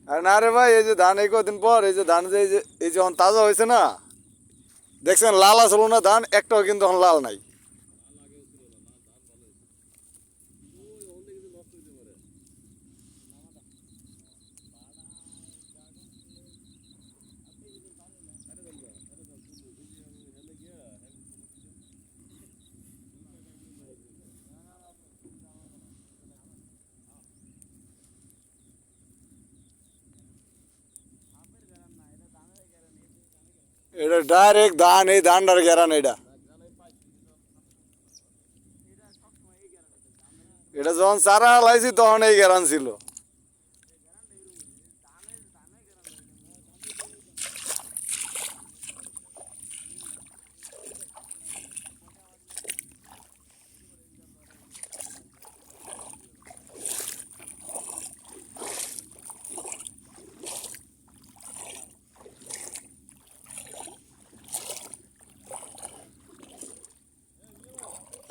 আর না রে ভাই, এই যে ধান এই কদিন পর এই যে ধান যে এই যে তাজা হয়েছে না, দেখছেন লাল আসলো না ধান একটাও, কিন্তু এখন লাল নাই। এটা ডাইরেক্ট ধান, এই ধানটার গেরান এটা। এটা যখন চারা লাইছি তখন এই গেরান ছিল।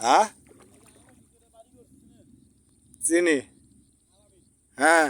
হ্যাঁ, চিনি। হ্যাঁ।